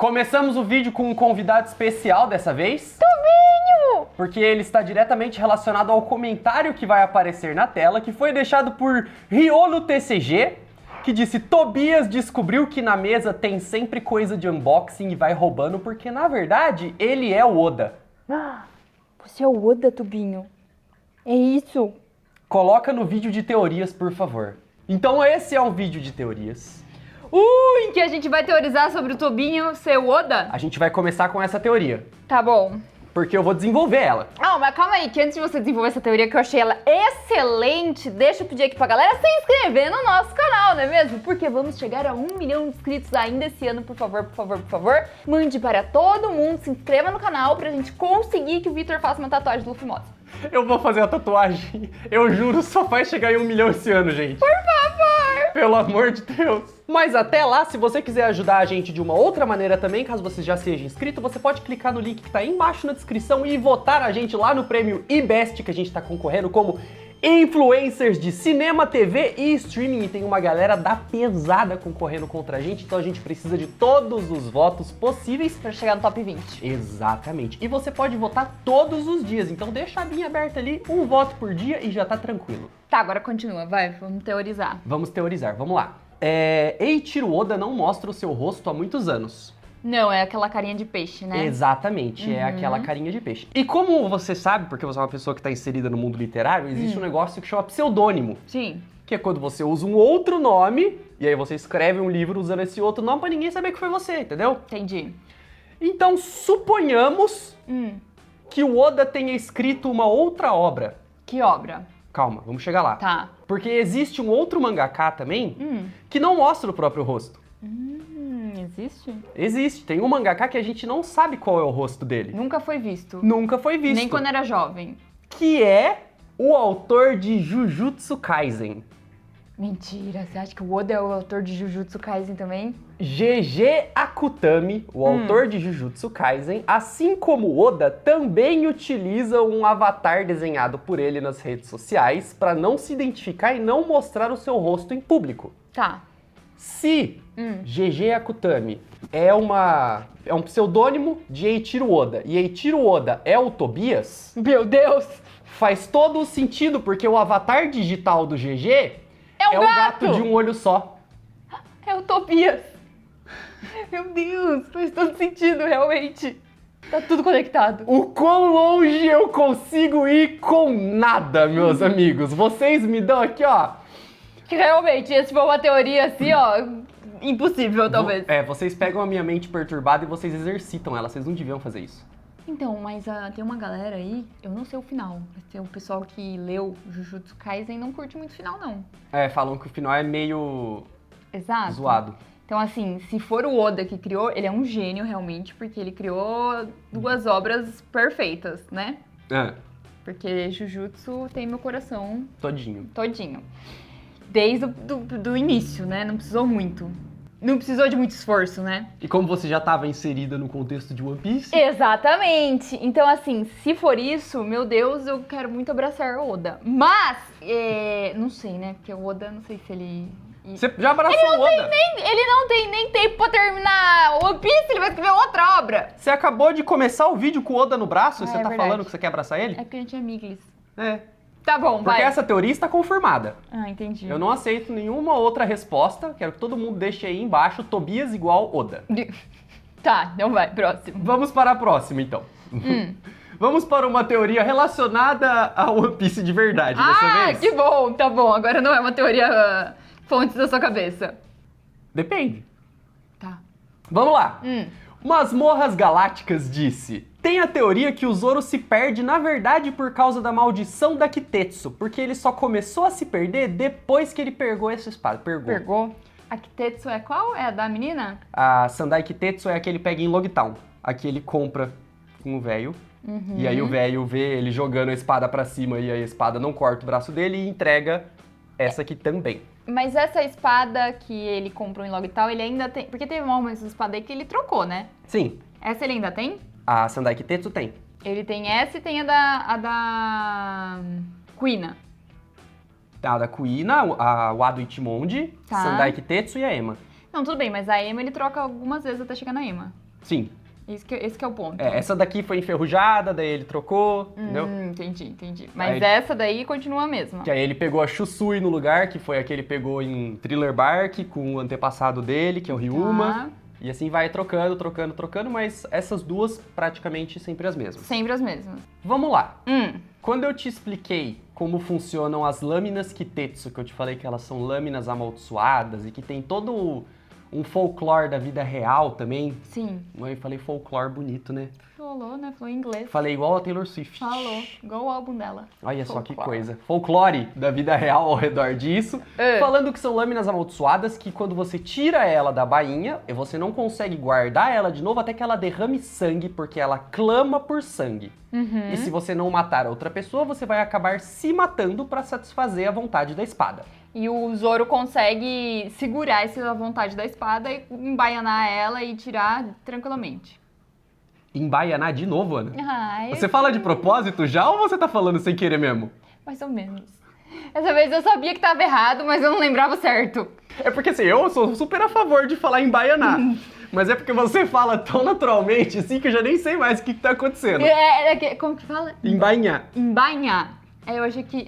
Começamos o vídeo com um convidado especial dessa vez. Tubinho! Porque ele está diretamente relacionado ao comentário que vai aparecer na tela, que foi deixado por Riolo TCG, que disse: Tobias descobriu que na mesa tem sempre coisa de unboxing e vai roubando, porque na verdade ele é o Oda. Ah, você é o Oda, Tubinho. É isso. Coloca no vídeo de teorias, por favor. Então esse é um vídeo de teorias. Em que a gente vai teorizar sobre o Tubinho ser o Oda? A gente vai começar com essa teoria, Tá bom. porque eu vou desenvolver ela. Ah, mas calma aí, que antes de você desenvolver essa teoria, que eu achei ela excelente, deixa eu pedir aqui pra galera se inscrever no nosso canal, não é mesmo? Porque vamos chegar a 1 milhão de inscritos ainda esse ano, por favor, por favor, por favor. Mande para todo mundo, se inscreva no canal pra gente conseguir que o Vitor faça uma tatuagem do Luffy Moto. Eu vou fazer a tatuagem, eu juro, só vai chegar em 1 milhão esse ano, gente. Por favor! Pelo amor de Deus. Mas até lá, se você quiser ajudar a gente de uma outra maneira também, caso você já seja inscrito, você pode clicar no link que tá aí embaixo na descrição e votar a gente lá no prêmio IBEST, que a gente tá concorrendo como influencers de cinema, TV e streaming. E tem uma galera da pesada concorrendo contra a gente, então a gente precisa de todos os votos possíveis Pra chegar no top 20. Exatamente. E você pode votar todos os dias, então deixa a abinha aberta ali, um voto por dia e já tá tranquilo. Tá, agora continua, vai, vamos teorizar. Vamos teorizar, vamos lá. Eiichiro Oda não mostra o seu rosto há muitos anos. Não, é aquela carinha de peixe, né? Exatamente, é aquela carinha de peixe. E como você sabe, porque você é uma pessoa que está inserida no mundo literário, existe um negócio que chama pseudônimo. Sim. Que é quando você usa um outro nome, e aí você escreve um livro usando esse outro nome pra ninguém saber que foi você, entendeu? Entendi. Então, suponhamos que o Oda tenha escrito uma outra obra. Que obra? Calma, vamos chegar lá. Tá. Porque existe um outro mangaka também que não mostra o próprio rosto. Existe? Existe, tem um mangaka que a gente não sabe qual é o rosto dele. Nunca foi visto. Nunca foi visto. Nem quando era jovem. Que é o autor de Jujutsu Kaisen. Mentira, você acha que o Oda é o autor de Jujutsu Kaisen também? GG Akutami, o autor de Jujutsu Kaisen, assim como Oda, também utiliza um avatar desenhado por ele nas redes sociais para não se identificar e não mostrar o seu rosto em público. Tá. Se GG Akutami é um pseudônimo de Eiichiro Oda e Eiichiro Oda é o Tobias, Meu Deus! faz todo o sentido, porque o avatar digital do GG É um o gato! gato de um olho só. É o Tobias! Meu Deus, faz todo sentido, realmente. Tá tudo conectado. O quão longe eu consigo ir com nada, meus amigos. Vocês me dão aqui, ó. Realmente, se for uma teoria assim, ó, impossível, talvez. Vocês pegam a minha mente perturbada e vocês exercitam ela. Vocês não deviam fazer isso. Então, mas tem uma galera aí, eu não sei o final, mas tem o pessoal que leu Jujutsu Kaisen não curte muito o final, não. Falam que o final é meio Exato. zoado. Então, assim, se for o Oda que criou, ele é um gênio, realmente, porque ele criou 2 obras perfeitas, né? Porque Jujutsu tem meu coração Todinho. todinho. Desde do início, né? Não precisou muito. Não precisou de muito esforço, né? E como você já estava inserida no contexto de One Piece... Exatamente! Então, assim, se for isso, meu Deus, eu quero muito abraçar o Oda. Mas, não sei, né? Porque o Oda, não sei se ele... Você já abraçou o Oda? Ele não tem nem tempo pra terminar One Piece, ele vai escrever outra obra. Você acabou de começar o vídeo com o Oda no braço e você é tá verdade. falando que você quer abraçar ele? É porque a gente é amigos. Tá Tá bom, Porque vai. essa teoria está confirmada. Ah, entendi. Eu não aceito nenhuma outra resposta. Quero que todo mundo deixe aí embaixo Tobias igual Oda. Tá, então vai, próximo. Vamos para a próxima, então. Vamos para uma teoria relacionada a One Piece de verdade dessa vez. Que bom, tá bom. Agora não é uma teoria fontes da sua cabeça. Depende. Tá. Vamos lá. Masmorras Galácticas disse: tem a teoria que o Zoro se perde na verdade por causa da maldição da Kitetsu, porque ele só começou a se perder depois que ele pegou essa espada. Pegou. A Kitetsu é qual? É a da menina? A Sandai Kitetsu é a que ele pega em Logtown. A que ele compra com o velho. E aí o velho vê ele jogando a espada pra cima e a espada não corta o braço dele e entrega essa aqui também. Mas essa espada que ele comprou em Logtown, ele ainda tem... Porque teve uma espada aí que ele trocou, né? Sim, Essa ele ainda tem? a Sandai Kitetsu tem. Ele tem essa e tem a da Kuina. A da Kuina, a Wado Ichimonji, Tá. Sandai Kitetsu e a Ema. Não, tudo bem, mas a Emma ele troca algumas vezes até chegar na Emma. Sim. Esse que é o ponto. Essa daqui foi enferrujada, daí ele trocou, entendeu? Entendi. Mas Aí- essa daí continua a mesma. Que aí ele pegou a Shusui no lugar, que foi a que ele pegou em Thriller Bark, com o antepassado dele, que é o Ryuma. Tá. E assim vai trocando, mas essas duas praticamente sempre as mesmas. Sempre as mesmas. Vamos lá. Quando eu te expliquei como funcionam as lâminas Kitetsu, que eu te falei que elas são lâminas amaldiçoadas e que tem todo um folclore da vida real também. Sim. Eu falei folclore bonito, né? Falou, né? Falou em inglês. Falei igual a Taylor Swift. Falou. Igual o álbum dela. Olha só que Folclore. coisa. Folclore da vida real ao redor disso. Falando que são lâminas amaldiçoadas que quando você tira ela da bainha, você não consegue guardar ela de novo até que ela derrame sangue, porque ela clama por sangue. E se você não matar a outra pessoa, você vai acabar se matando pra satisfazer a vontade da espada. E o Zoro consegue segurar essa vontade da espada e embaianar ela e tirar tranquilamente. Embaianar de novo, Ana? Ai, Você fala de propósito já ou você tá falando sem querer mesmo? mais ou menos. Essa vez eu sabia que tava errado, mas eu não lembrava certo. É porque assim, eu sou super a favor de falar embaianar. Mas é porque você fala tão naturalmente assim que eu já nem sei mais o que tá acontecendo. Como que fala? Embainhar. Embainhar. Eu achei que...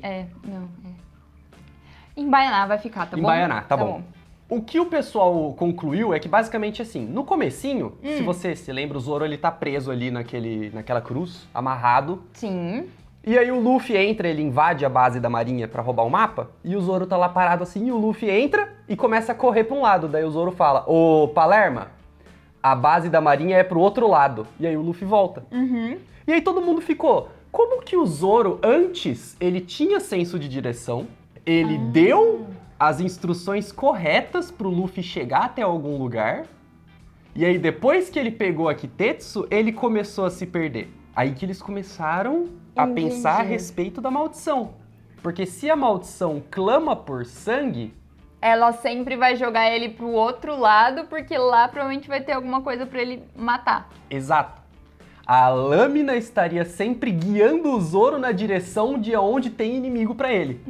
Embaianar vai ficar, tá bom? Embaianar, tá bom. O que o pessoal concluiu é que basicamente assim, no comecinho, se você se lembra, o Zoro ele tá preso ali naquela cruz, amarrado. Sim. E aí o Luffy entra, ele invade a base da marinha pra roubar o mapa, e o Zoro tá lá parado assim, e o Luffy entra e começa a correr pra um lado. Daí o Zoro fala, ô Palerma, a base da marinha é pro outro lado. E aí o Luffy volta. E aí todo mundo ficou, como que o Zoro antes, ele tinha senso de direção, ele deu as instruções corretas pro Luffy chegar até algum lugar, e aí depois que ele pegou a Kitetsu, ele começou a se perder. Aí que eles começaram a pensar a respeito da maldição. Porque se a maldição clama por sangue, Ela sempre vai jogar ele pro outro lado, porque lá provavelmente vai ter alguma coisa pra ele matar. exato, a lâmina estaria sempre guiando o Zoro na direção de onde tem inimigo pra ele.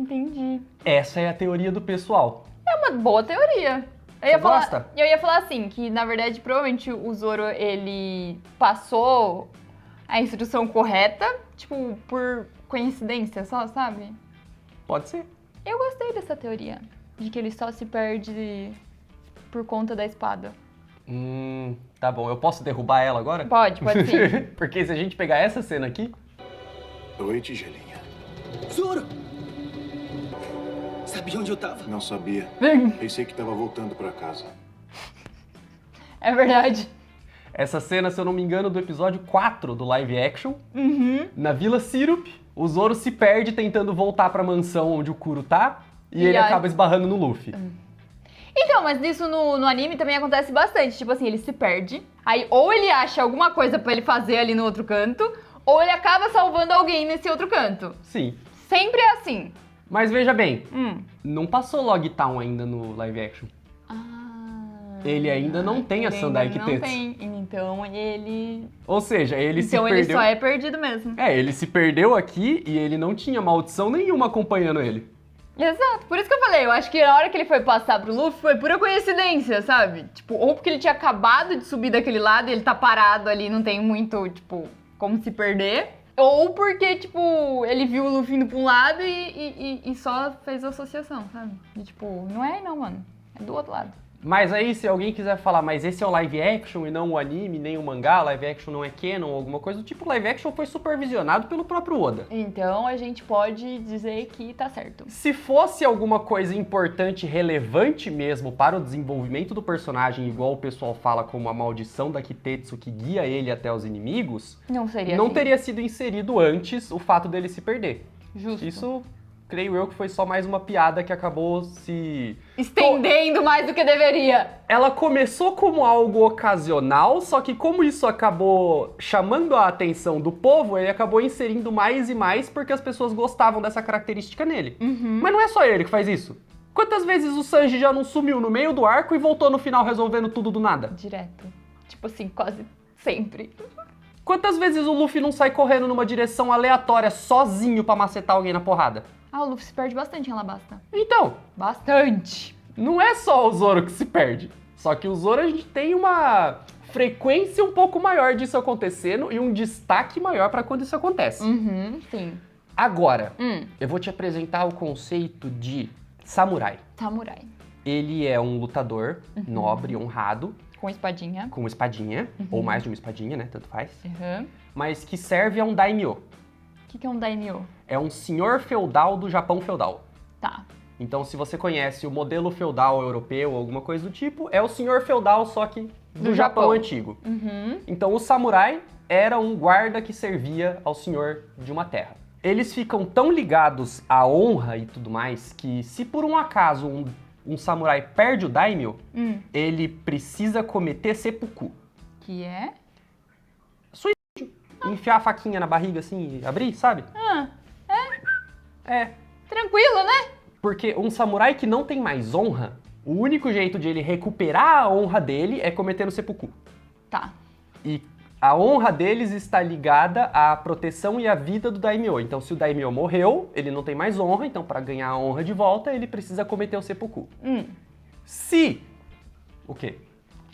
Entendi. Essa é a teoria do pessoal. É uma boa teoria. Você gosta? Eu ia falar assim, que na verdade provavelmente o Zoro, ele passou a instrução correta, tipo, por coincidência só, sabe? Pode ser. Eu gostei dessa teoria, de que ele só se perde por conta da espada. Tá bom. Eu posso derrubar ela agora? Pode sim. Porque se a gente pegar essa cena aqui, Oi, tigelinha. Zoro! Sabia onde eu tava? Não sabia. Pensei que tava voltando pra casa. É verdade. essa cena, se eu não me engano, do episódio 4 do live action, na Vila Syrup, o Zoro se perde tentando voltar pra mansão onde o Kuro tá, e ele aí- acaba esbarrando no Luffy. Então, mas isso no anime também acontece bastante. Tipo assim, ele se perde. Aí ou ele acha alguma coisa pra ele fazer ali no outro canto, ou ele acaba salvando alguém nesse outro canto. Sim. Sempre é assim. Mas veja bem, não passou Logtown ainda no live action. Ele ainda não tem a Ele Sandai ainda não Kitetsu. tem. Então ele... Ou seja, ele se Então ele perdeu... só é perdido mesmo. Ele se perdeu aqui e ele não tinha maldição nenhuma acompanhando ele. Exato, por isso que eu falei, eu acho que na hora que ele foi passar pro Luffy foi pura coincidência, sabe? Tipo, ou porque ele tinha acabado de subir daquele lado e ele tá parado ali, não tem muito, tipo, como se perder. Ou porque, tipo, ele viu o Luffy indo pra um lado e só fez a associação, sabe? E, tipo, não é aí não, mano. É do outro lado. Mas aí, se alguém quiser falar, mas esse é o live action e não o anime, nem o mangá, live action não é canon ou alguma coisa do tipo, live action foi supervisionado pelo próprio Oda. Então a gente pode dizer que tá certo. Se fosse alguma coisa importante, relevante mesmo para o desenvolvimento do personagem, igual o pessoal fala como a maldição da Kitetsu que guia ele até os inimigos, Não seria não assim. teria sido inserido antes o fato dele se perder. Justo. Isso, creio eu, que foi só mais uma piada que acabou se... Estendendo mais do que deveria. Ela começou como algo ocasional, só que como isso acabou chamando a atenção do povo, ele acabou inserindo mais e mais porque as pessoas gostavam dessa característica nele. Mas não é só ele que faz isso. Quantas vezes o Sanji já não sumiu no meio do arco e voltou no final resolvendo tudo do nada? Direto. Tipo assim, quase sempre. Quantas vezes o Luffy não sai correndo numa direção aleatória sozinho pra macetar alguém na porrada? Ah, o Luffy se perde bastante em Alabasta. Então, Bastante. não é só o Zoro que se perde. Só que o Zoro a gente tem uma frequência um pouco maior disso acontecendo e um destaque maior pra quando isso acontece. Sim. Agora, eu vou te apresentar o conceito de samurai. Samurai. Ele é um lutador nobre, honrado, Com espadinha. com uma espadinha, ou mais de uma espadinha, né? Tanto faz. Mas que serve a um daimyo. O que é um daimyo? É um senhor feudal do Japão feudal. Tá. Então, se você conhece o modelo feudal europeu ou alguma coisa do tipo, é o senhor feudal, só que do Japão antigo. Então, o samurai era um guarda que servia ao senhor de uma terra. Eles ficam tão ligados à honra e tudo mais que, se por um acaso um samurai perde o daimyo, ele precisa cometer seppuku. Que é? Enfiar a faquinha na barriga assim e abrir, sabe? É. Tranquilo, né? Porque um samurai que não tem mais honra, o único jeito de ele recuperar a honra dele é cometendo seppuku. Tá. E a honra deles está ligada à proteção e à vida do daimyo. Então, se o daimyo morreu, ele não tem mais honra, então para ganhar a honra de volta, ele precisa cometer o seppuku. Se... O quê?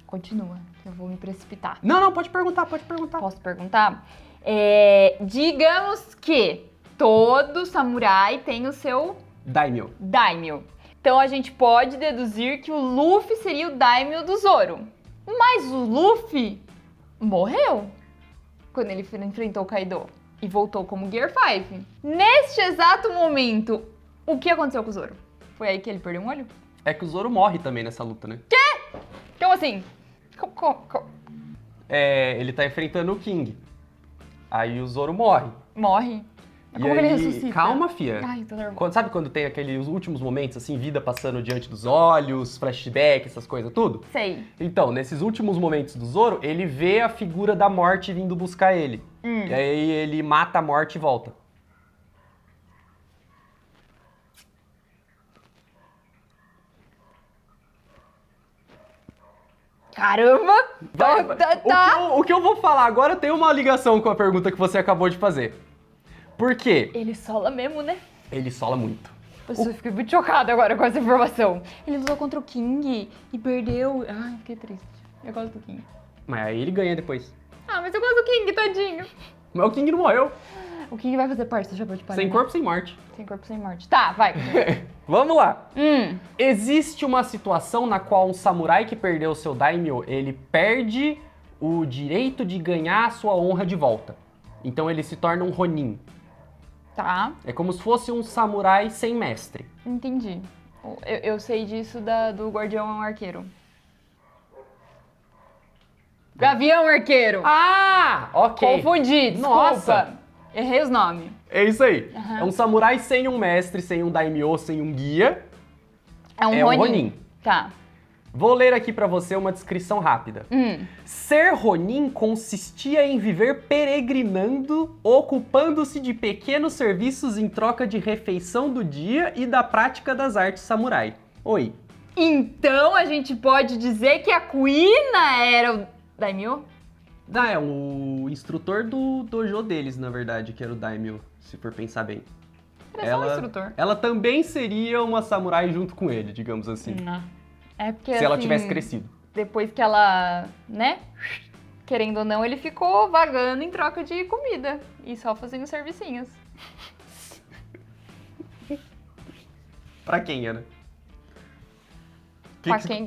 Continua, eu vou me precipitar. Não, pode perguntar, pode perguntar. Posso perguntar? Digamos que todo samurai tem o seu Daimyo. daimyo. Então a gente pode deduzir que o Luffy seria o daimyo do Zoro. Mas o Luffy morreu quando ele enfrentou o Kaido e voltou como Gear 5. Neste exato momento, o que aconteceu com o Zoro? Foi aí que ele perdeu um olho? É que o Zoro morre também nessa luta, né? Como assim? Ele tá enfrentando o King. Aí o Zoro morre. Morre. Mas E como que ele aí- ressuscita? Calma, fia. Ai, tô nervosa. Sabe quando tem aqueles últimos momentos, assim, vida passando diante dos olhos, flashback, essas coisas, tudo? Sei. Então, nesses últimos momentos do Zoro, ele vê a figura da morte vindo buscar ele. E aí ele mata a morte e volta. Caramba! Vai, Tá. O que eu vou falar agora tem uma ligação com a pergunta que você acabou de fazer. Por quê? Ele sola mesmo, né? Ele sola muito. Eu fiquei muito chocada agora com essa informação. Ele lutou contra o King e perdeu. Ai, fiquei triste. Eu gosto do King. Mas aí ele ganha depois. Ah, mas eu gosto do King, tadinho. Mas o King não morreu. O King vai fazer parte do Chapéu de Palha. Sem né? corpo, sem morte. Sem corpo, sem morte. Tá, vai. Vamos lá. Existe uma situação na qual um samurai que perdeu seu daimyo, ele perde o direito de ganhar a sua honra de volta. Então ele se torna um ronin. Tá, É como se fosse um samurai sem mestre. entendi. Eu sei disso do Guardião Arqueiro. Gavião Arqueiro! Ah, ok. Confundi, desculpa. Nossa. Errei os nomes. É isso aí. É um samurai sem um mestre, sem um daimyo, sem um guia. É um É um Ronin. Ronin. Tá. Vou ler aqui pra você uma descrição rápida. Ser Ronin consistia em viver peregrinando, ocupando-se de pequenos serviços em troca de refeição do dia e da prática das artes samurai. Oi. Então a gente pode dizer que a Kuina era o Daimyo? É o instrutor do dojo deles, na verdade, que era o Daimyo, se for pensar bem. Era só um instrutor. Ela também seria uma samurai junto com ele, digamos assim. É porque Se ela assim, tivesse crescido. depois que ela, né, querendo ou não, ele ficou vagando em troca de comida e só fazendo servicinhos. Pra quem era?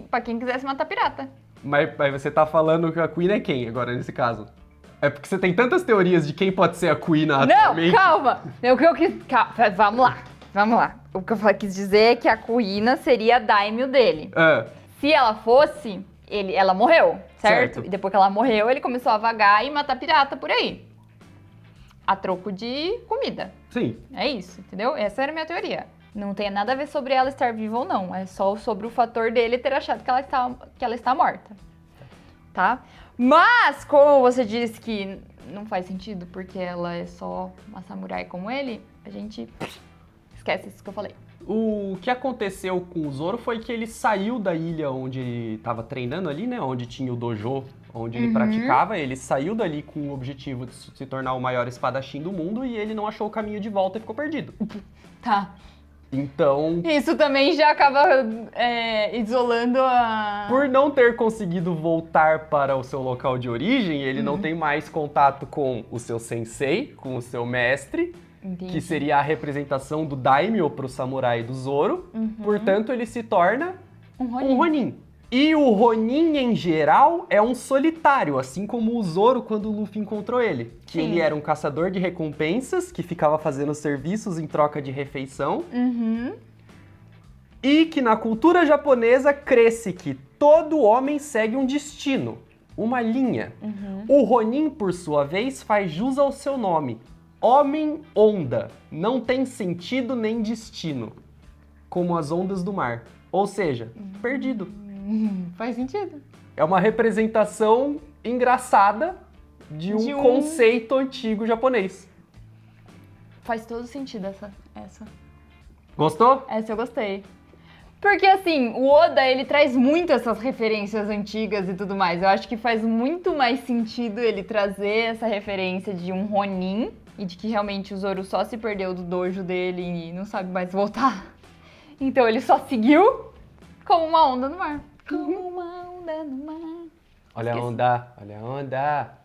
Pra quem quisesse matar pirata. Mas você tá falando que a Queen é quem agora, nesse caso? É porque você tem tantas teorias de quem pode ser a Queen atualmente. Não, calma! O que eu quis... Vamos lá. O que eu quis dizer é que a Kuina seria a daimyo dele. Ah, Se ela fosse, ela morreu, certo? Certo. E depois que ela morreu, ele começou a vagar e matar pirata por aí. A troco de comida. sim. É isso, entendeu? Essa era a minha teoria. Não tem nada a ver sobre ela estar viva ou não. É só sobre o fator dele ter achado que ela está morta. Tá? Mas, como você disse que não faz sentido porque ela é só uma samurai como ele, a gente esquece isso que eu falei. O que aconteceu com o Zoro foi que ele saiu da ilha onde ele tava treinando ali, né? Onde tinha o dojo, onde ele praticava. Ele saiu dali com o objetivo de se tornar o maior espadachim do mundo e ele não achou o caminho de volta e ficou perdido. Tá. Então, Isso também já acaba isolando a... por não ter conseguido voltar para o seu local de origem, ele não tem mais contato com o seu sensei, com o seu mestre, Entendi. que seria a representação do daimyo para o samurai do Zoro. Portanto, ele se torna Um um Ronin. E o Ronin, em geral, é um solitário, assim como o Zoro quando o Luffy encontrou ele. Que Sim. ele era um caçador de recompensas, que ficava fazendo serviços em troca de refeição. Uhum. E que na cultura japonesa cresce que todo homem segue um destino, uma linha. O Ronin, por sua vez, faz jus ao seu nome. Homem-onda. Não tem sentido nem destino. Como as ondas do mar. Ou seja, perdido. Faz sentido. É uma representação engraçada de um conceito antigo japonês. Faz todo sentido essa. Gostou? Essa eu gostei. Porque assim, o Oda, ele traz muito essas referências antigas e tudo mais. Eu acho que faz muito mais sentido ele trazer essa referência de um Ronin e de que realmente o Zoro só se perdeu do dojo dele e não sabe mais voltar. Então ele só seguiu como uma onda no mar. Como uma onda no mar. Olha a onda, olha a onda.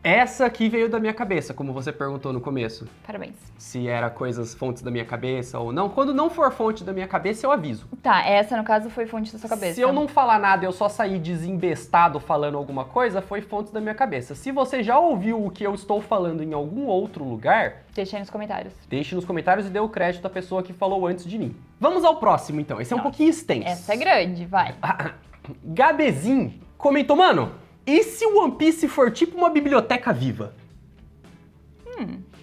Essa aqui veio da minha cabeça, como você perguntou no começo. Parabéns. Se era coisas fontes da minha cabeça ou não. Quando não for fonte da minha cabeça, eu aviso. Tá, essa no caso foi fonte da sua cabeça. Se eu não falar nada e eu só sair desembestado falando alguma coisa, foi fonte da minha cabeça. Se você já ouviu o que eu estou falando em algum outro lugar, Deixa aí nos comentários. deixe nos comentários e dê o crédito à pessoa que falou antes de mim. Vamos ao próximo, então. Esse é um pouquinho extenso. Essa é grande, vai. Gabezin comentou, mano, e se o One Piece for tipo uma biblioteca viva?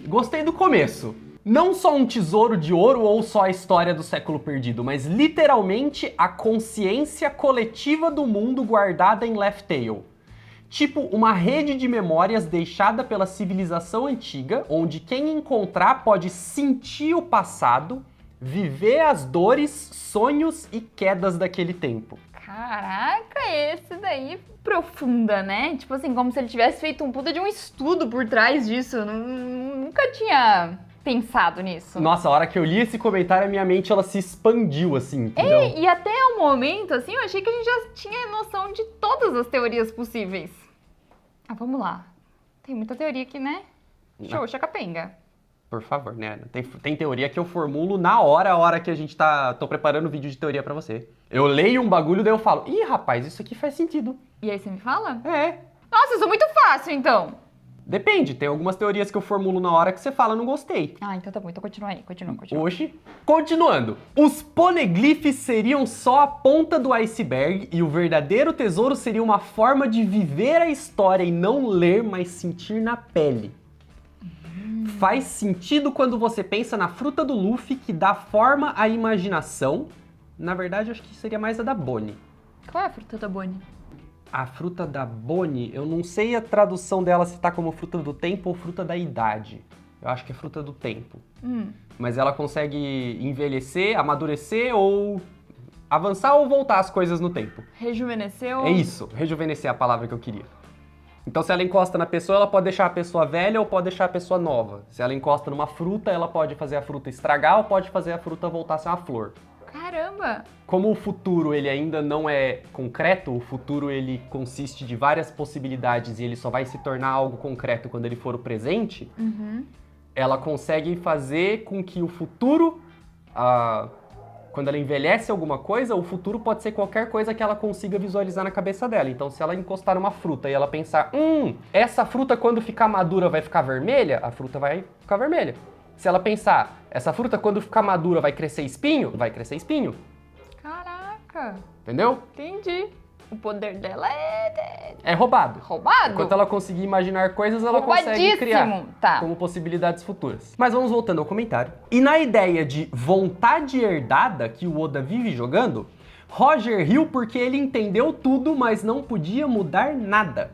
Gostei do começo. Não só um tesouro de ouro ou só a história do século perdido, mas literalmente a consciência coletiva do mundo guardada em Laugh Tale. Tipo uma rede de memórias deixada pela civilização antiga, onde quem encontrar pode sentir o passado, viver as dores, sonhos e quedas daquele tempo. Caraca, esse daí profunda, né? Tipo assim, como se ele tivesse feito um puta de um estudo por trás disso. Eu nunca tinha pensado nisso. Nossa, a hora que eu li esse comentário, a minha mente ela se expandiu, assim, entendeu? E até o momento, assim, eu achei que a gente já tinha noção de todas as teorias possíveis. Ah, vamos lá. Tem muita teoria aqui, né? Xoxa capenga. Por favor, né? Tem teoria que eu formulo na hora, a hora que a gente tô preparando vídeo de teoria pra você. Eu leio um bagulho, daí eu falo, ih, rapaz, isso aqui faz sentido. E aí você me fala? É. Nossa, isso é muito fácil, então. Depende, tem algumas teorias que eu formulo na hora que você fala, não gostei. Ah, então tá bom. Então continua aí. Continua. Oxi. Continuando. Os poneglyphs seriam só a ponta do iceberg e o verdadeiro tesouro seria uma forma de viver a história e não ler, mas sentir na pele. Faz sentido quando você pensa na fruta do Luffy que dá forma à imaginação. Na verdade, acho que seria mais a da Bonnie. Qual é a fruta da Bonnie? A fruta da Bonnie, eu não sei a tradução dela se tá como fruta do tempo ou fruta da idade. Eu acho que é fruta do tempo. Mas ela consegue envelhecer, amadurecer ou avançar ou voltar as coisas no tempo. Rejuvenesceu? É isso, rejuvenescer é a palavra que eu queria. Então se ela encosta na pessoa, ela pode deixar a pessoa velha ou pode deixar a pessoa nova. Se ela encosta numa fruta, ela pode fazer a fruta estragar ou pode fazer a fruta voltar a ser uma flor. Caramba! Como o futuro ele ainda não é concreto, o futuro ele consiste de várias possibilidades e ele só vai se tornar algo concreto quando ele for o presente, ela consegue fazer com que o futuro, quando ela envelhece alguma coisa, o futuro pode ser qualquer coisa que ela consiga visualizar na cabeça dela. Então se ela encostar numa fruta e ela pensar, essa fruta quando ficar madura vai ficar vermelha, a fruta vai ficar vermelha. Se ela pensar, essa fruta quando ficar madura vai crescer espinho, vai crescer espinho. Caraca! Entendeu? Entendi. O poder dela É roubado. roubado? Enquanto ela conseguir imaginar coisas, ela consegue Roubadíssimo. criar Tá. como possibilidades futuras. Mas vamos voltando ao comentário. E na ideia de vontade herdada que o Oda vive jogando, Roger riu porque ele entendeu tudo, mas não podia mudar nada.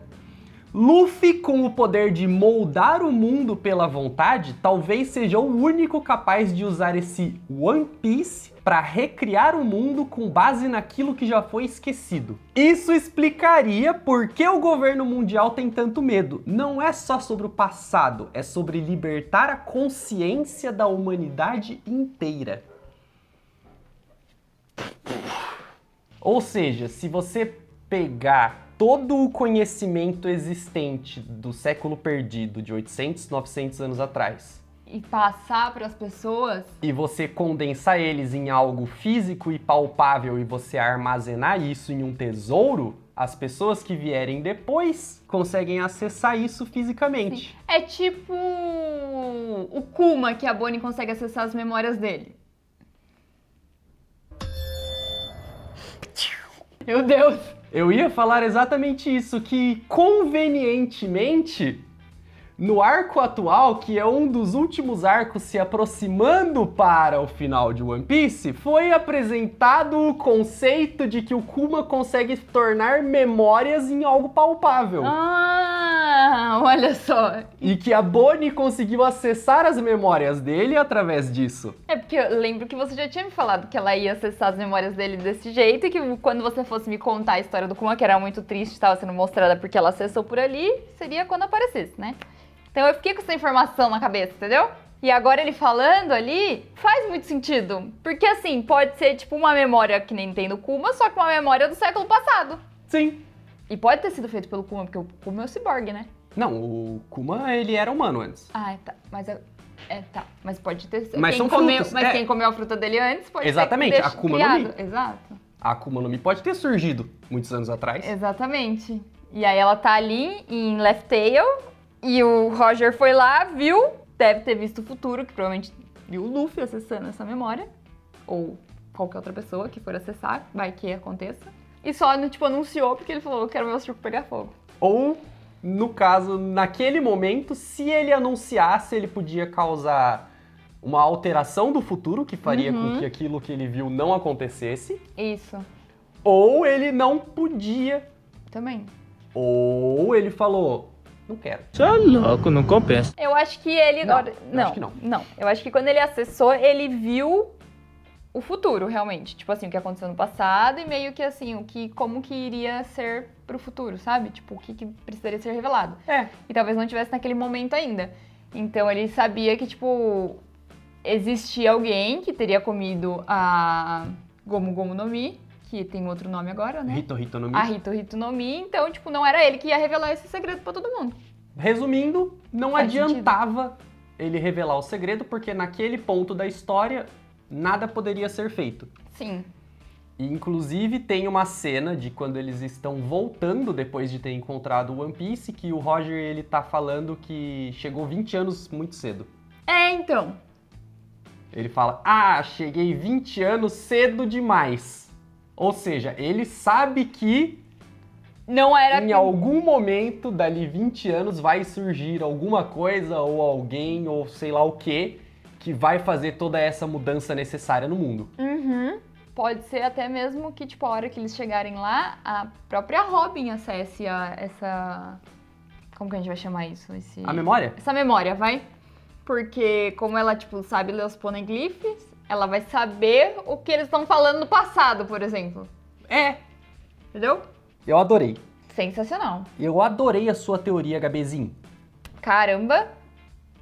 Luffy, com o poder de moldar o mundo pela vontade, talvez seja o único capaz de usar esse One Piece para recriar o mundo com base naquilo que já foi esquecido. Isso explicaria por que o governo mundial tem tanto medo. Não é só sobre o passado, é sobre libertar a consciência da humanidade inteira. Ou seja, se você pegar todo o conhecimento existente do século perdido, de 800, 900 anos atrás, E passar para as pessoas. e você condensar eles em algo físico e palpável e você armazenar isso em um tesouro, as pessoas que vierem depois conseguem acessar isso fisicamente. É tipo o Kuma, que a Bonnie consegue acessar as memórias dele. Meu Deus! Eu ia falar exatamente isso, que convenientemente, no arco atual, que é um dos últimos arcos se aproximando para o final de One Piece, foi apresentado o conceito de que o Kuma consegue tornar memórias em algo palpável. Ah, olha só. E que a Bonnie conseguiu acessar as memórias dele através disso. É porque eu lembro que você já tinha me falado que ela ia acessar as memórias dele desse jeito e que quando você fosse me contar a história do Kuma, que era muito triste, estava sendo mostrada porque ela acessou por ali, seria quando aparecesse, né? Então eu fiquei com essa informação na cabeça, entendeu? E agora ele falando ali, faz muito sentido. Porque assim, pode ser tipo uma memória que nem tem do Kuma, só que uma memória do século passado. Sim. E pode ter sido feito pelo Kuma, porque o Kuma é o ciborgue, né? Não, o Kuma, ele era humano antes. Ah, tá. Mas tá. Mas pode ter sido. Mas quem são comeu, frutas, mas é. quem comeu a fruta dele antes pode Exatamente, ser que Akuma no criado. Mi. Exato. A Akuma no Mi pode ter surgido muitos anos atrás. Exatamente. E aí ela tá ali em Left Tail e o Roger foi lá, viu, deve ter visto o futuro, que provavelmente viu o Luffy acessando essa memória, ou qualquer outra pessoa que for acessar, vai que aconteça. E só, tipo, anunciou porque ele falou, eu quero ver o circo pegar fogo. Ou, no caso, naquele momento, se ele anunciasse, ele podia causar uma alteração do futuro que faria com que aquilo que ele viu não acontecesse. Isso, Ou ele não podia. também. Ou ele falou, não quero. Você é louco, não compensa. Eu acho que ele... Não, agora- eu acho que não. Não, eu acho que quando ele acessou, ele viu o futuro, realmente. Tipo assim, o que aconteceu no passado e meio que assim, como que iria ser pro futuro, sabe? Tipo, o que precisaria ser revelado. É. E talvez não tivesse naquele momento ainda. Então ele sabia que, tipo, existia alguém que teria comido a Gomu Gomu no Mi, que tem outro nome agora, né? Hito Hito no Mi. A Hito Hito no Mi, então, tipo, não era ele que ia revelar esse segredo pra todo mundo. Resumindo, não Faz adiantava ele revelar o segredo, porque naquele ponto da história, nada poderia ser feito. Sim. E, inclusive, tem uma cena de quando eles estão voltando depois de ter encontrado o One Piece, que o Roger, ele tá falando que chegou 20 anos muito cedo. É, então. Ele fala, cheguei 20 anos cedo demais. Ou seja, ele sabe que Não era... em algum momento, dali 20 anos, vai surgir alguma coisa ou alguém ou sei lá o que vai fazer toda essa mudança necessária no mundo. Uhum. Pode ser até mesmo que, tipo, a hora que eles chegarem lá, a própria Robin acesse essa... Como que a gente vai chamar isso? A memória? Essa memória, vai? Porque como ela, tipo, sabe ler os poneglyphs, ela vai saber o que eles estão falando no passado, por exemplo. É, Entendeu? eu adorei. Sensacional. Eu adorei a sua teoria, Gabezinho. Caramba.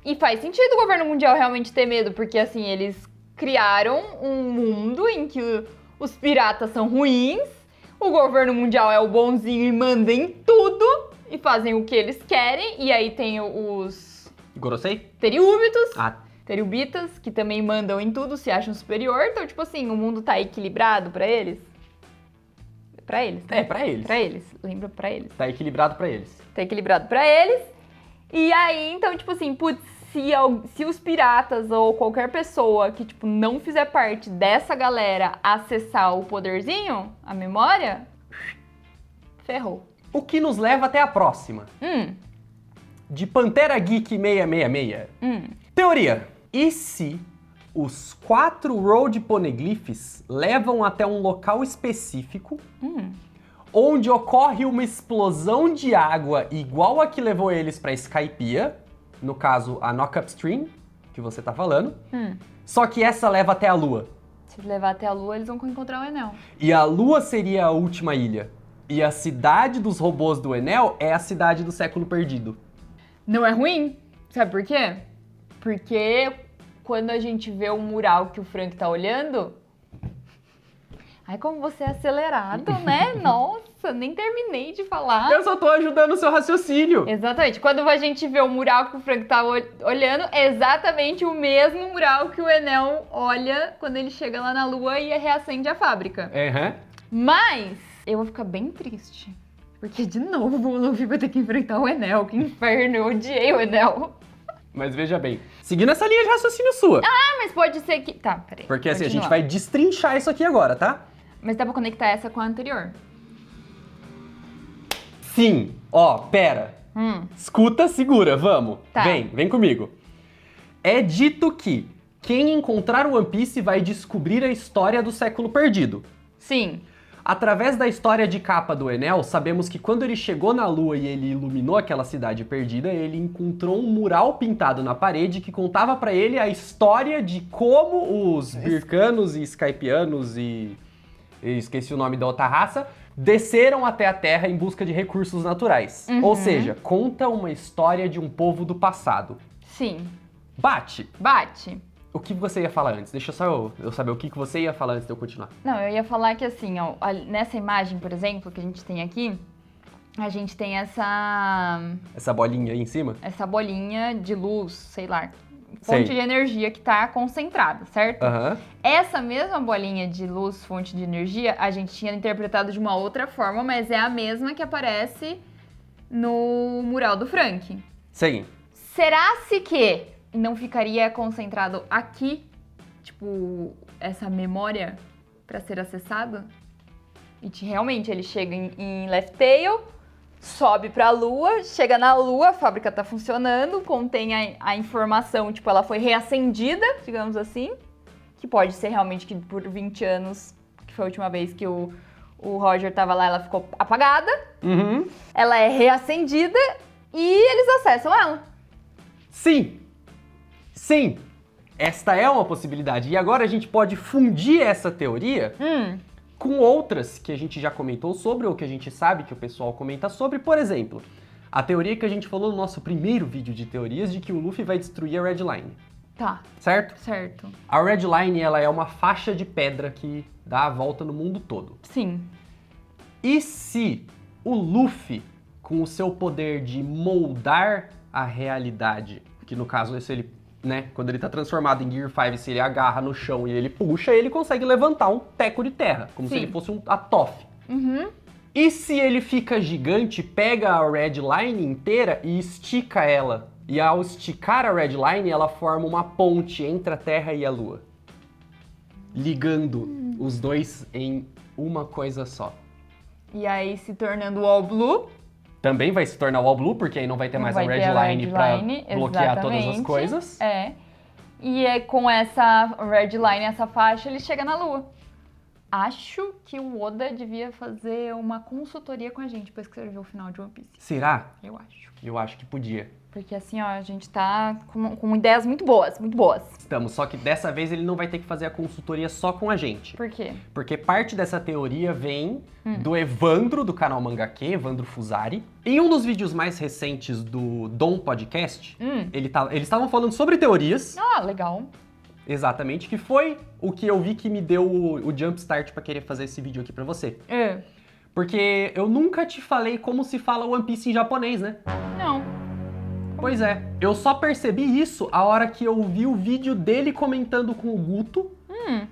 E faz sentido o governo mundial realmente ter medo, porque, assim, eles criaram um mundo em que os piratas são ruins, o governo mundial é o bonzinho e manda em tudo, e fazem o que eles querem, e aí tem os Gorosei? teriúbitos, Ah, teriubitas, que também mandam em tudo, se acham superior, então, tipo assim, o mundo tá equilibrado pra eles. Pra eles, né? é, pra eles. Pra eles, lembra? Pra eles. Tá equilibrado pra eles. Tá equilibrado pra eles. E aí, então, tipo assim, putz, se os piratas ou qualquer pessoa que, tipo, não fizer parte dessa galera acessar o poderzinho, a memória, ferrou. O que nos leva até a próxima. De Pantera Geek 666. Teoria. E se os 4 Road Poneglyphs levam até um local específico onde ocorre uma explosão de água igual a que levou eles pra Skypiea, no caso a Knock Upstream, que você tá falando, só que essa leva até a Lua. Se levar até a Lua, eles vão encontrar o Enel. E a Lua seria a última ilha. E a cidade dos robôs do Enel é a cidade do século perdido. Não é ruim? Sabe por quê? Porque quando a gente vê o mural que o Frank tá olhando, Ai, como você é acelerado, né? Nossa, nem terminei de falar. Eu só tô ajudando o seu raciocínio. Exatamente. Quando a gente vê o mural que o Frank tá olhando, é exatamente o mesmo mural que o Enel olha quando ele chega lá na Lua e reacende a fábrica. Mas eu vou ficar bem triste. Porque, de novo, o Luffy vai ter que enfrentar o Enel. Que inferno, eu odiei o Enel. Mas veja bem, seguindo essa linha de raciocínio sua. Ah, mas pode ser que... Tá, peraí. Porque assim, a continua. gente vai destrinchar isso aqui agora, tá? Mas dá pra conectar essa com a anterior. Sim. Ó, pera. Escuta, segura, vamos. Tá. Vem comigo. É dito que quem encontrar o One Piece vai descobrir a história do século perdido. Sim. Através da história de capa do Enel, sabemos que quando ele chegou na Lua e ele iluminou aquela cidade perdida, ele encontrou um mural pintado na parede que contava pra ele a história de como os Birkanos e Skypianos e esqueci o nome da outra raça, desceram até a Terra em busca de recursos naturais. Ou seja, conta uma história de um povo do passado. Sim. Bate! O que você ia falar antes? Deixa só eu saber o que você ia falar antes de eu continuar. Não, eu ia falar que assim, ó, nessa imagem, por exemplo, que a gente tem aqui, a gente tem Essa bolinha aí em cima? essa bolinha de luz, sei lá, Sei. fonte de energia que tá concentrada, certo? Aham. Essa mesma bolinha de luz, fonte de energia, a gente tinha interpretado de uma outra forma, mas é a mesma que aparece no mural do Frank. Sim. Será-se que não ficaria concentrado aqui, tipo, essa memória pra ser acessada? E realmente ele chega em Left Tail, sobe pra Lua, chega na Lua, a fábrica tá funcionando, contém a informação, tipo, ela foi reacendida, digamos assim, que pode ser realmente que por 20 anos, que foi a última vez que o Roger tava lá, ela ficou apagada, Uhum. ela é reacendida e eles acessam ela. Sim! Sim! Esta é uma possibilidade. E agora a gente pode fundir essa teoria com outras que a gente já comentou sobre, ou que a gente sabe que o pessoal comenta sobre. Por exemplo, a teoria que a gente falou no nosso primeiro vídeo de teorias de que o Luffy vai destruir a Red Line. Tá, Certo? certo. A Red Line, ela é uma faixa de pedra que dá a volta no mundo todo. Sim. E se o Luffy, com o seu poder de moldar a realidade, que no caso, se ele, né, quando ele tá transformado em Gear 5, se ele agarra no chão e ele puxa, ele consegue levantar um teco de terra, como se Sim. ele fosse um Atoff. Uhum. E se ele fica gigante, pega a Red Line inteira e estica ela. E ao esticar a Red Line, ela forma uma ponte entre a Terra e a Lua, ligando os dois em uma coisa só. E aí se tornando All Blue. Também vai se tornar o All Blue, porque aí não vai ter Não mais vai a ter Red a Line Red pra Line, bloquear todas as exatamente. coisas. É. E é com essa Red Line, essa faixa, ele chega na Lua. Acho que o Oda devia fazer uma consultoria com a gente pra escrever o final de One Piece. Será? Eu acho. Eu acho que podia. Porque assim, ó, a gente tá com ideias muito boas, muito boas. Estamos, só que dessa vez ele não vai ter que fazer a consultoria só com a gente. Por quê? Porque parte dessa teoria vem do Evandro, do canal Mangake, Evandro Fusari. Em um dos vídeos mais recentes do Dom Podcast, eles estavam falando sobre teorias, Ah, legal. exatamente, que foi o que eu vi que me deu o jumpstart pra querer fazer esse vídeo aqui pra você. É. Porque eu nunca te falei como se fala One Piece em japonês, né? Não. Pois é, eu só percebi isso a hora que eu vi o vídeo dele comentando com o Guto.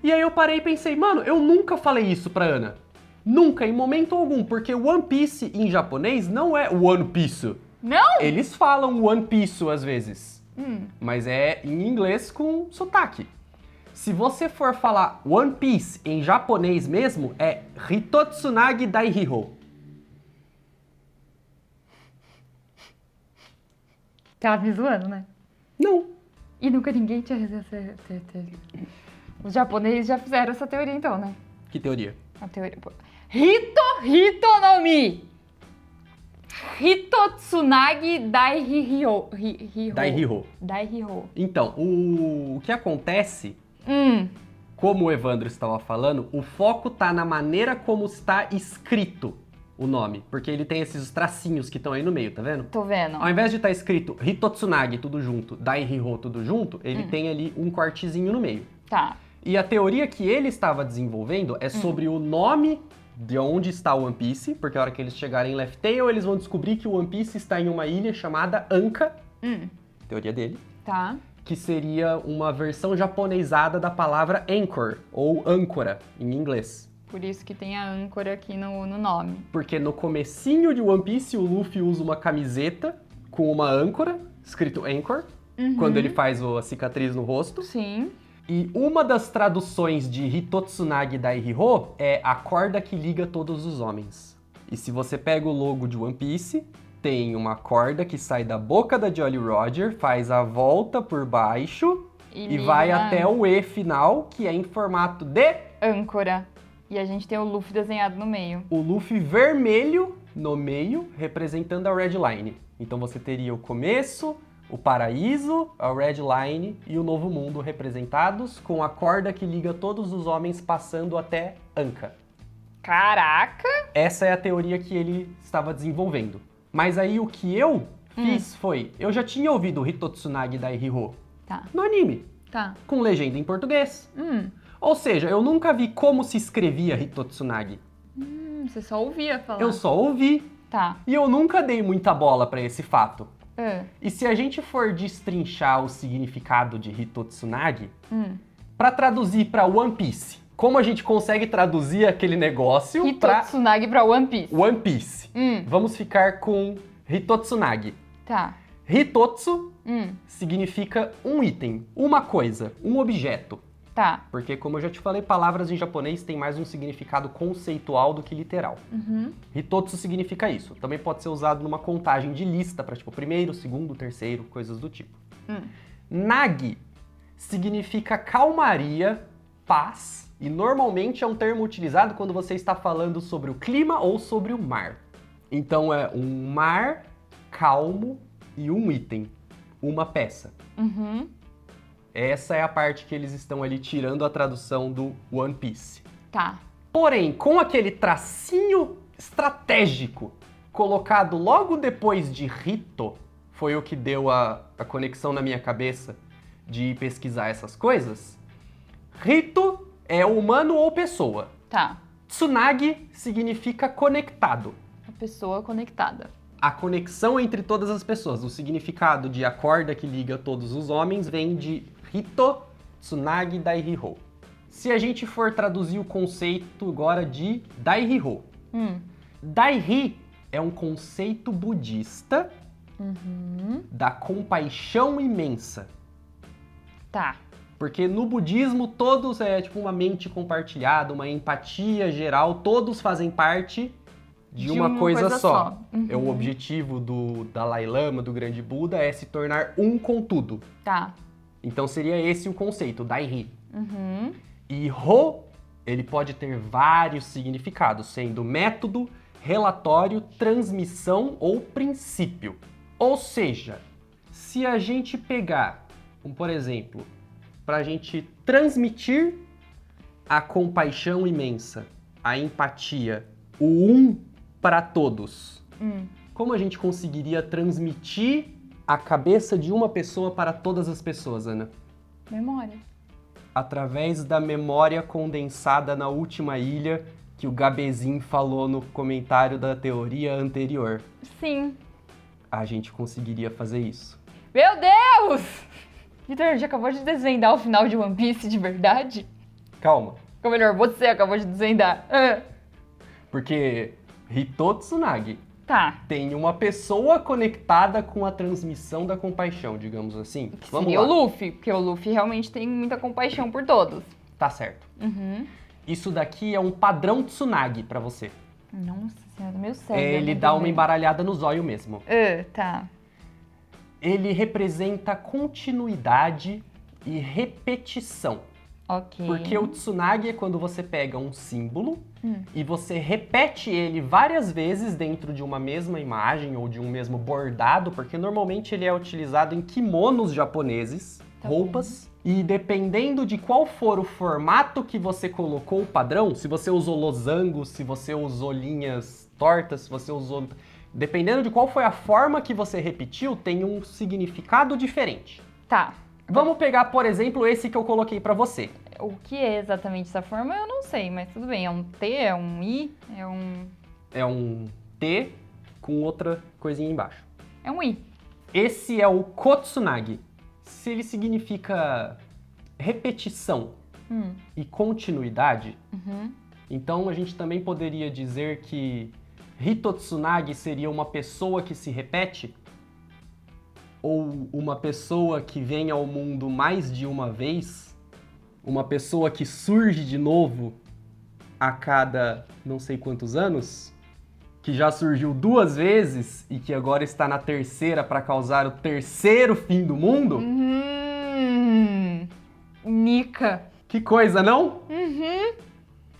E aí eu parei e pensei, mano, eu nunca falei isso pra Ana. Nunca, em momento algum, porque One Piece em japonês não é One Piece. Não? Eles falam One Piece às vezes, mas é em inglês com sotaque. Se você for falar One Piece em japonês mesmo, é Hitotsunagi Daihiro. Tava me zoando, né? Não. E nunca ninguém tinha... Os japoneses já fizeram essa teoria então, né? Que teoria? A teoria... Hitonomi! Hitotsunagi Daihiro. Daihiro. Então, o que acontece, como o Evandro estava falando, o foco tá na maneira como está escrito o nome. Porque ele tem esses tracinhos que estão aí no meio, tá vendo? Tô vendo. Ao invés de estar escrito Hitotsunagi tudo junto, Daihiro tudo junto, ele tem ali um cortezinho no meio. Tá. E a teoria que ele estava desenvolvendo é sobre o nome de onde está o One Piece, porque a hora que eles chegarem em Laugh Tale, eles vão descobrir que o One Piece está em uma ilha chamada Anka, teoria dele, Tá. que seria uma versão japonesada da palavra anchor, ou âncora, em inglês. Por isso que tem a âncora aqui no nome. Porque no comecinho de One Piece, o Luffy usa uma camiseta com uma âncora, escrito Anchor, quando ele faz a cicatriz no rosto. Sim. E uma das traduções de Hitotsunagi Daihiro é a corda que liga todos os homens. E se você pega o logo de One Piece, tem uma corda que sai da boca da Jolly Roger, faz a volta por baixo e liga vai na até o E final, que é em formato de âncora. E a gente tem o Luffy desenhado no meio. o Luffy vermelho no meio, representando a Red Line. Então você teria o começo, o paraíso, a Red Line e o Novo Mundo representados, com a corda que liga todos os homens passando até Anka. Caraca! Essa é a teoria que ele estava desenvolvendo. Mas aí o que eu fiz foi, eu já tinha ouvido Hitotsunagi Daihiro Tá. no anime, Tá. com legenda em português. Ou seja, eu nunca vi como se escrevia Hitotsunagi. Você só ouvia falar. Eu só ouvi. Tá. E eu nunca dei muita bola pra esse fato. Ah. E se a gente for destrinchar o significado de Hitotsunagi, pra traduzir pra One Piece, como a gente consegue traduzir aquele negócio pra Hitotsunagi pra One Piece. One Piece? Vamos ficar com Hitotsunagi. Tá. Hitotsu significa um item, uma coisa, um objeto. Tá. Porque, como eu já te falei, palavras em japonês têm mais um significado conceitual do que literal. Hitotsu significa isso. Também pode ser usado numa contagem de lista para, tipo, primeiro, segundo, terceiro, coisas do tipo. Nagi significa calmaria, paz, e normalmente é um termo utilizado quando você está falando sobre o clima ou sobre o mar. Então é um mar calmo e um item, uma peça. Essa é a parte que eles estão ali tirando a tradução do One Piece. Tá. Porém, com aquele tracinho estratégico colocado logo depois de Hito, foi o que deu a conexão na minha cabeça de ir pesquisar essas coisas. Hito é humano ou pessoa. Tá. Tsunagi significa conectado. A pessoa conectada. A conexão entre todas as pessoas. O significado de a corda que liga todos os homens vem de Hito Tsunagi Daihiro. Se a gente for traduzir o conceito agora de Daihiro. Daihi é um conceito budista da compaixão imensa. Tá. Porque no budismo todos é tipo uma mente compartilhada, uma empatia geral, todos fazem parte de uma coisa só. É o objetivo do Dalai Lama, do Grande Buda, é se tornar um com tudo. Tá. Então seria esse o conceito, Daihi. E Ho, ele pode ter vários significados, sendo método, relatório, transmissão ou princípio. Ou seja, se a gente pegar, como por exemplo, para a gente transmitir a compaixão imensa, a empatia, o um para todos, como a gente conseguiria transmitir a cabeça de uma pessoa para todas as pessoas, Ana? Memória. Através da memória condensada na última ilha que o Gabezin falou no comentário da teoria anterior. Sim. A gente conseguiria fazer isso. Meu Deus! Vitor, já acabou de desvendar o final de One Piece de verdade? Calma, Ou melhor, você acabou de desvendar. porque Hitotsunagi Tá. tem uma pessoa conectada com a transmissão da compaixão, digamos assim. Vamos Seria lá. o Luffy, porque o Luffy realmente tem muita compaixão por todos. Tá certo. Isso daqui é um padrão Tsunagi pra você. Nossa senhora, meu cérebro. Ele dá uma embaralhada no zóio mesmo. Tá. Ele representa continuidade e repetição. Ok. Porque o Tsunagi é quando você pega um símbolo e você repete ele várias vezes dentro de uma mesma imagem ou de um mesmo bordado, porque normalmente ele é utilizado em kimonos japoneses, roupas. E dependendo de qual for o formato que você colocou o padrão, se você usou losango, se você usou linhas tortas, se você usou... Dependendo de qual foi a forma que você repetiu, tem um significado diferente. Tá. Vamos pegar, por exemplo, esse que eu coloquei pra você. O que é exatamente essa forma, eu não sei, mas tudo bem. É um T, é um I, é um... É um T com outra coisinha embaixo. É um I. Esse é o Kotsunagi. Se ele significa repetição e continuidade, então a gente também poderia dizer que Hitotsunagi seria uma pessoa que se repete? Ou uma pessoa que vem ao mundo mais de uma vez? Uma pessoa que surge de novo a cada não sei quantos anos? Que já surgiu 2 vezes e que agora está na terceira para causar o terceiro fim do mundo? Nika. Que coisa, não?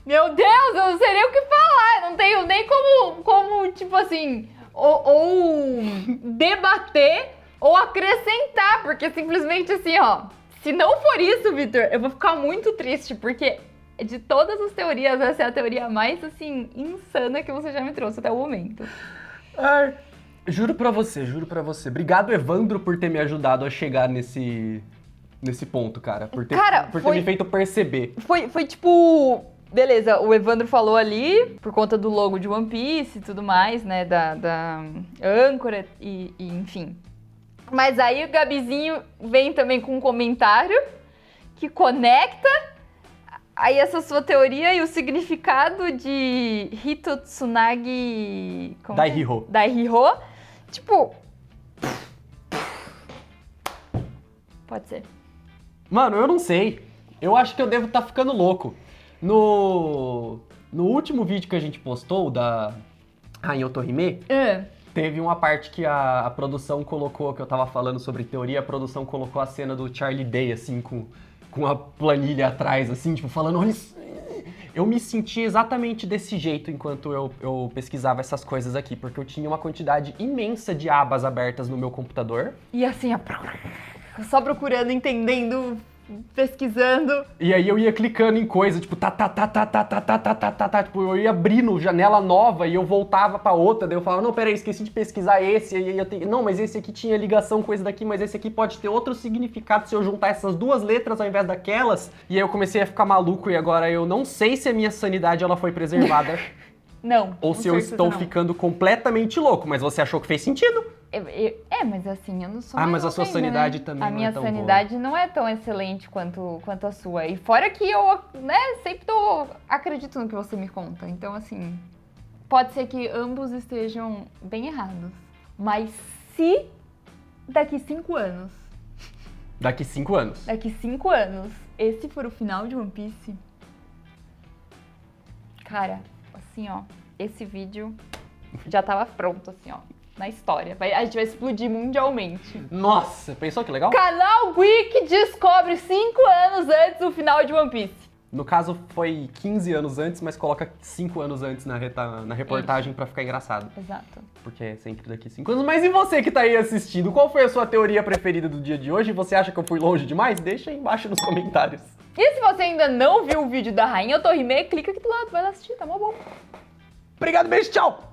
Meu Deus, eu não sei nem o que falar. Eu não tenho nem como tipo assim, ou debater ou acrescentar, porque simplesmente assim, ó. Se não for isso, Vitor, eu vou ficar muito triste, porque de todas as teorias, essa é a teoria mais, assim, insana que você já me trouxe até o momento. Ai, juro pra você. Obrigado, Evandro, por ter me ajudado a chegar nesse ponto, cara. Por ter me feito perceber. Foi tipo... Beleza, o Evandro falou ali, por conta do logo de One Piece e tudo mais, né, da âncora e enfim... Mas aí o Gabizinho vem também com um comentário que conecta aí essa sua teoria e o significado de Hitotsunagi... Daihiro. Daihiro. Tipo... Pode ser. Mano, eu não sei. Eu acho que eu devo estar ficando louco. No último vídeo que a gente postou, da Rainha Otohime... Teve uma parte que a produção colocou, que eu tava falando sobre teoria, a produção colocou a cena do Charlie Day, assim, com a planilha atrás, assim, tipo, falando, olha isso. Eu me senti exatamente desse jeito enquanto eu pesquisava essas coisas aqui, porque eu tinha uma quantidade imensa de abas abertas no meu computador. E assim, ó, só procurando, entendendo, pesquisando. E aí eu ia clicando em coisa, tipo, tipo, eu ia abrindo janela nova e eu voltava pra outra, daí eu falava, não, peraí, esqueci de pesquisar esse, e aí eu tenho... Não, mas esse aqui tinha ligação com esse daqui, mas esse aqui pode ter outro significado se eu juntar essas 2 letras ao invés daquelas. E aí eu comecei a ficar maluco e agora eu não sei se a minha sanidade ela foi preservada. Não. Ou se eu estou ficando completamente louco, mas você achou que fez sentido? Mas assim, eu não sou mas a sua sanidade né? também a não minha é tão sanidade não é tão excelente quanto a sua. E fora que eu, né, sempre acredito no que você me conta. Então, assim, pode ser que ambos estejam bem errados. Mas se daqui 5 anos... Daqui 5 anos. Daqui 5 anos, esse for o final de One Piece... Cara, assim, ó, esse vídeo já tava pronto, assim, ó. Na história. A gente vai explodir mundialmente. Nossa, pensou que legal? Canal Geek descobre 5 anos antes do final de One Piece. No caso, foi 15 anos antes, mas coloca 5 anos antes na reportagem pra ficar engraçado. Exato. Porque é sempre daqui 5 anos. Mas e você que tá aí assistindo? Qual foi a sua teoria preferida do dia de hoje? Você acha que eu fui longe demais? Deixa aí embaixo nos comentários. E se você ainda não viu o vídeo da Rainha Otohime, clica aqui do lado, vai lá assistir, tá mó bom. Obrigado, beijo, tchau!